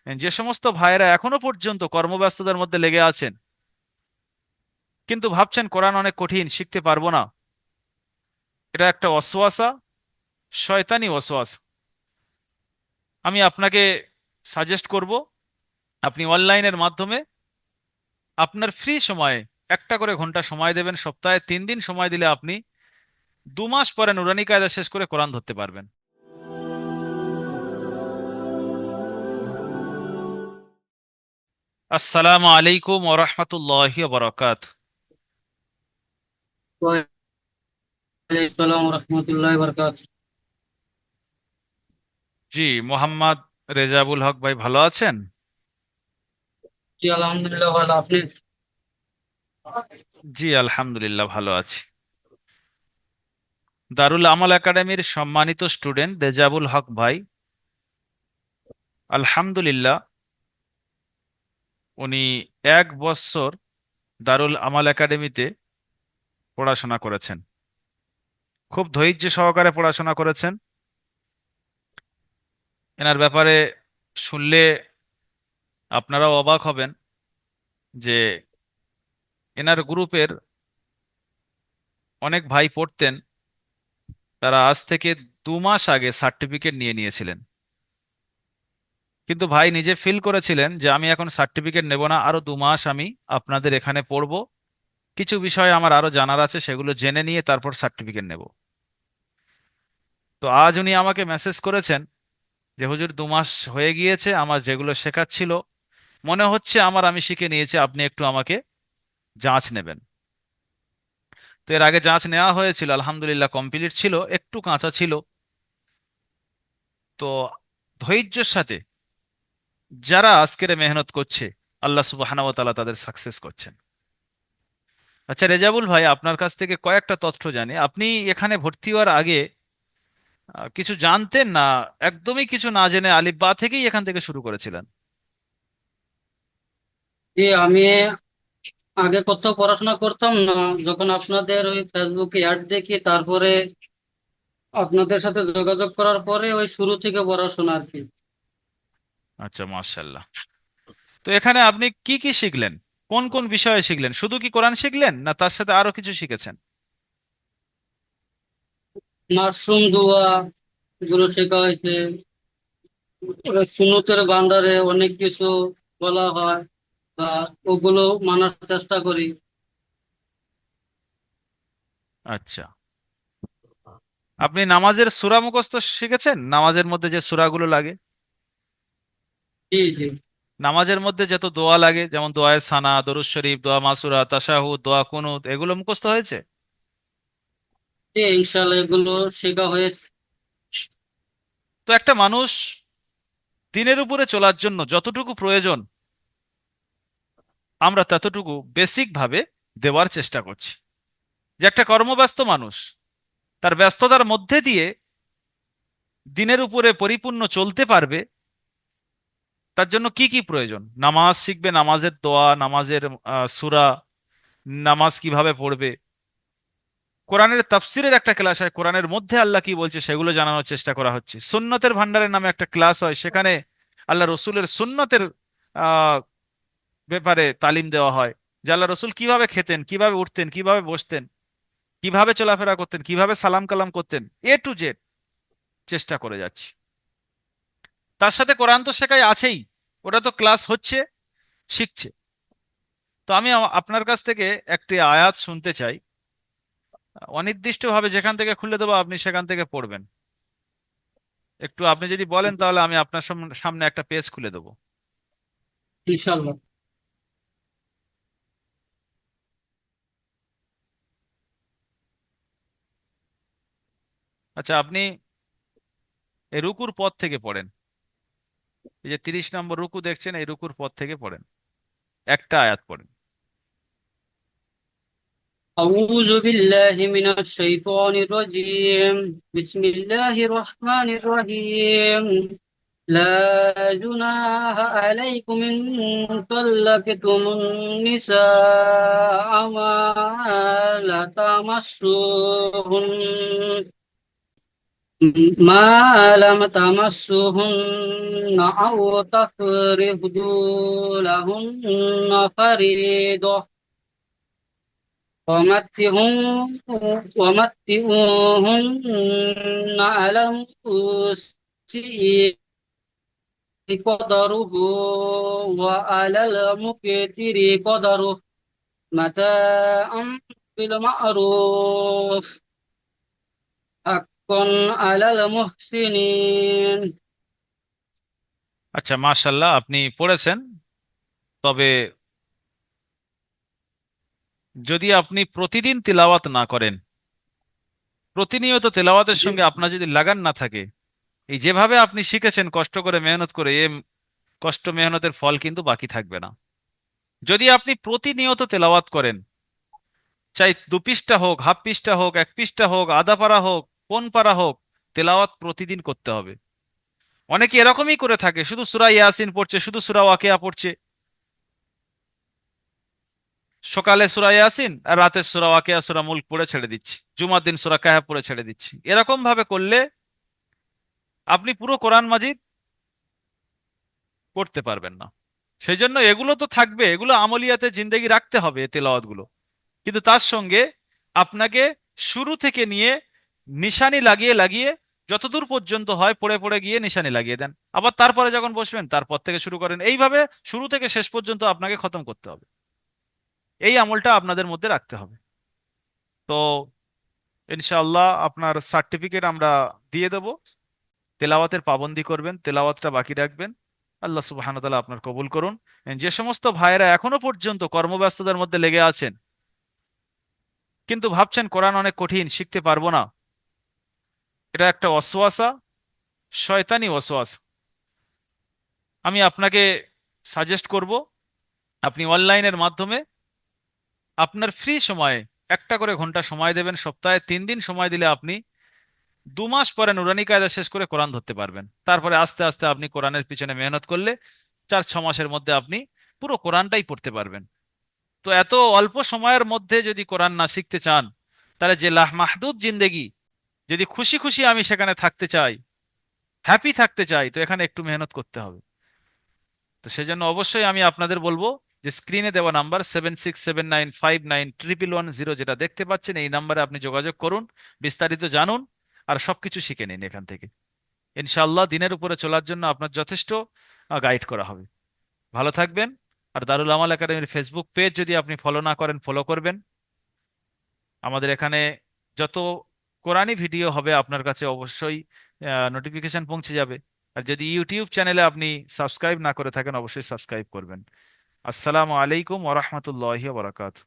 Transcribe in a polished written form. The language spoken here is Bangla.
যে সমস্ত ভাইয়েরা এখনো পর্যন্ত কর্মব্যস্ততার মধ্যে লেগে আছেন, কিন্তু ভাবছেন কোরআন অনেক কঠিন, শিখতে পারবো না, এটা একটা ওয়াসওয়াসা, শয়তানি ওয়াসওয়াসা। আমি আপনাকে সাজেস্ট করব, আপনি অনলাইনের মাধ্যমে আপনার ফ্রি সময়ে একটা করে ঘন্টা সময় দেবেন, সপ্তাহে 3 দিন সময় দিলে আপনি 2 মাস পরে নুরানি কায়দা শেষ করে কোরআন ধরতে পারবেন। আসসালামু আলাইকুম ওয়া রাহমাতুল্লাহি ওয়া বারাকাতুহু। ওয়ালাইকুম রহমতুল্লাহ বরকাত। জি, মোহাম্মদ রেজাবুল হক ভাই ভালো আছেন? জি আলহামদুলিল্লাহ ভালো। আপনি? জি আলহামদুলিল্লাহ ভালো আছি। দারুল আমাল একাডেমির সম্মানিত স্টুডেন্ট রেজাবুল হক ভাই, আলহামদুলিল্লাহ, উনি 1 বছর দারুল আমাল একাডেমিতে পড়াশোনা করেছেন। খুব ধৈর্য সহকারে পড়াশোনা করেছেন। এনার ব্যাপারে শুনলে আপনারাও অবাক হবেন যে এনার গ্রুপের অনেক ভাই পড়তেন, তারা আজ থেকে 2 মাস আগে সার্টিফিকেট নিয়ে নিয়েছিলেন। কিন্তু ভাই নিজে ফিল করেছিলেন যে আমি এখন সার্টিফিকেট নেব না, আরো 2 মাস আমি আপনাদের এখানে পড়বো, কিছু বিষয় আমার আরো জানার আছে, সেগুলো জেনে নিয়ে তারপর সার্টিফিকেট নেব। তো আজ উনি আমাকে মেসেজ করেছেন যে হুজুর 2 মাস হয়ে গিয়েছে, আমার যেগুলো শেখার ছিল মনে হচ্ছে আমি শিখে নিয়েছি, আপনি একটু আমাকে যাঁচ নেবেন। তো এর আগে যাঁচ নেওয়া হয়েছিল, আলহামদুলিল্লাহ কমপ্লিট ছিল, একটু কাঁচা ছিল। তো ধৈর্যের সাথে যারা আজকের মেহনত করছে, আল্লাহ সুবহানাহু ওয়া তাআলা তাদের সাকসেস করছেন। আচ্ছা রেজাবুল ভাই, আপনার কাছ থেকে কয়েকটা তথ্য জানি। আপনি এখানে ভর্তি হওয়ার আগে কিছু জানতেন না, একদমই কিছু না জেনে আলিফ বা থেকেই এখান থেকে শুরু করেছিলেন? জি আমি আগে কোথাও পড়াশোনা করতাম না। যখন আপনাদের ওই ফেসবুকে অ্যাড দেখি, তারপরে আপনাদের সাথে যোগাযোগ করার পরে ওই শুরু থেকে পড়াশোনা আর কি। আচ্ছা, মাশাল্লাহ। তো এখানে আপনি কি কি শিখলেন, কোন কোন বিষয়ে শিখলেন? শুধু কি কোরআন শিখলেন, না তার সাথে আরো কিছু শিখেছেন? মাশরুম দোয়া এগুলো শেখা হয়েছে। সুন্নতের বান্দারে অনেক কিছু বলা হয়, বা ওগুলো মানার চেষ্টা করি। আচ্ছা, আপনি নামাজের সূরা মুখস্থ শিখেছেন? নামাজের মধ্যে যে সূরাগুলো লাগে, জি জি। নামাজের মধ্যে যত দোয়া লাগে, যেমন দোয়ায়ে সানা, দরুদ শরীফ, দোয়া মাসুরা, তাশাহুদ, দোয়া কুনুত, এগুলো মুখস্থ হয়েছে? জি ইনশাল্লাহ এগুলো শেখা হয়েছে। তো একটা মানুষ দিনের উপরে চলার জন্য যতটুকু প্রয়োজন, আমরা ততটুকু বেসিক ভাবে দেওয়ার চেষ্টা করছি। যে একটা কর্মব্যস্ত মানুষ তার ব্যস্ততার মধ্যে দিয়ে দিনের উপরে পরিপূর্ণ চলতে পারবে, তার জন্য কি কি প্রয়োজন? নামাজ শিখবে, নামাজের দোয়া, নামাজের সূরা, নামাজ কিভাবে পড়বে, কোরআনের তাফসিরের একটা ক্লাস হয়, কোরআনের মধ্যে আল্লাহ কি বলছে সেগুলো জানানোর চেষ্টা করা হচ্ছে। সুন্নতের ভান্ডারের নামে একটা ক্লাস হয়, সেখানে আল্লাহ রসুলের সুন্নতের আহ ব্যাপারে তালিম দেওয়া হয়, যে আল্লাহ রসুল কিভাবে খেতেন, কিভাবে উঠতেন, কিভাবে বসতেন, কিভাবে চলাফেরা করতেন, কিভাবে সালাম কালাম করতেন, A to Z চেষ্টা করে যাচ্ছি। তার সাথে কোরআন তো শেখাই আছেই, ওটা তো ক্লাস হচ্ছে, শিখছে। তো আমি আপনার কাছ থেকে একটি আয়াত শুনতে চাই, অনির্দিষ্টভাবে যেখান থেকে খুলে দেবো আপনি সেখান থেকে পড়বেন। একটু আপনি যদি বলেন তাহলে আমি আপনার সামনে একটা পেজ খুলে দেবো। ইনশাল্লাহ। আচ্ছা, আপনি এই রুকুর পদ থেকে পড়েন। এই যে 30 নম্বর রুকু দেখছেন, এই রুকুর পদ থেকে পড়েন, একটা আয়াত পড়েন। أعوذ بالله من الشيطان الرجيم. بسم الله الرحمن الرحيم. لا جناح عليكم إن طلقتم النساء ما لا تمسوهن ما لم تمسهن أو تفرضوا لهن فريضة ومتعوهن على الموسع قدره وعلى المقتر قدره متاعا بالمعروف حقا على المحسنين. আচ্ছা, মাশাল্লাহ, আপনি পড়েছেন। তবে যদি আপনি প্রতিদিন তিলাওয়াত না করেন, প্রতিনিয়ত তেলাওয়াতের জি। সঙ্গে আপনার যদি লাগান না থাকে, এই যেভাবে আপনি শিখেছেন কষ্ট করে মেহনত করে, কষ্ট মেহনতের ফল কিন্তু বাকি থাকবে না। যদি আপনি প্রতিনিয়ত তেলাওয়াত করেন, চাই 2 পৃষ্ঠা হোক, হাফ পৃষ্ঠা হোক, 1 পৃষ্ঠা হোক, আধা পারা হোক, কোন পারা হোক, তেলাওয়াত প্রতিদিন করতে হবে। অনেকে এরকমই করে থাকে, শুধু সূরা ইয়াসিন পড়ছে, শুধু সূরা ওয়াকিয়া পড়ছে, সকালে সূরা ইয়াসিন আর রাতে সূরা ওয়াকিয়া সূরা মুলক পড়ে ছেড়ে দিচ্ছি, জুমার দিন সূরা কাহফ পড়ে ছেড়ে দিচ্ছি। এরকম ভাবে করলে আপনি পুরো কোরআন মাজিদ পড়তে পারবেন না। সেই জন্য এগুলো তো থাকবে, এগুলো আমলিয়াতে জিন্দেগি রাখতে হবে, তেলাওয়াত গুলো। কিন্তু তার সঙ্গে আপনাকে শুরু থেকে নিয়ে নিশানি লাগিয়ে লাগিয়ে যতদূর পর্যন্ত হয় পড়ে পড়ে গিয়ে নিশানি লাগিয়ে দেন। আবার তারপরে যখন বসবেন তারপর থেকে শুরু করেন, এইভাবে শুরু থেকে শেষ পর্যন্ত আপনাকে খতম করতে হবে। এই আমলটা আপনাদের মধ্যে রাখতে হবে। তো ইনশাআল্লাহ আপনার সার্টিফিকেট আমরা দিয়ে দেব। তেলাওয়াতের পাবন্দি করবেন, তেলাওয়াতটা বাকি রাখবেন। আল্লাহ সুবহানাহু ওয়া তাআলা আপনার কবুল করুন। যে সমস্ত ভাইয়েরা এখনো পর্যন্ত কর্মব্যস্ততার মধ্যে লেগে আছেন, কিন্তু ভাবছেন কোরআন অনেক কঠিন, শিখতে পারবো না, এটা একটা ওয়াসওয়াসা, শয়তানি ওয়াসওয়াসা। আমি আপনাকে সাজেস্ট করব, আপনি অনলাইনের মাধ্যমে আপনার ফ্রি সময়ে একটা করে ঘন্টা সময় দেবেন, সপ্তাহে 3 দিন সময় দিলে আপনি 2 মাস পরে নুরানি কায়দা শেষ করে কোরআন ধরতে পারবেন। তারপরে আস্তে আস্তে আপনি কোরআনের পিছনে মেহনত করলে 4-6 মাসের মধ্যে আপনি পুরো কোরআনটাই পড়তে পারবেন। তো এত অল্প সময়ের মধ্যে যদি কোরআন না শিখতে চান, তাহলে যে মাহদুদ জিন্দেগি, যদি খুশি খুশি আমি সেখানে থাকতে চাই, হ্যাপি থাকতে চাই, তো এখানে একটু মেহনত করতে হবে। তো সেজন্য অবশ্যই আমি আপনাদের বলবো যে স্ক্রিনে দেওয়া নাম্বার 7679591110, যেটা দেখতে পাচ্ছেন, এই নাম্বারে আপনি যোগাযোগ করুন, বিস্তারিত জানুন, আর সবকিছু শিখে নিন এখান থেকে। ইনশাআল্লাহ দিনের উপরে চলার জন্য আপনার যথেষ্ট গাইড করা হবে। ভালো থাকবেন। আর দারুল আমাল একাডেমির ফেসবুক পেজ যদি আপনি ফলো না করেন, ফলো করবেন। আমাদের এখানে যত কোরআনি ভিডিও হবে আপনার কাছে অবশ্যই নোটিফিকেশন পৌঁছে যাবে। আর যদি ইউটিউব চ্যানেলে আপনি সাবস্ক্রাইব না করে থাকেন, অবশ্যই সাবস্ক্রাইব করবেন। আসসালামু আলাইকুম ওয়া রাহমাতুল্লাহি ওয়া বারাকাতুহু।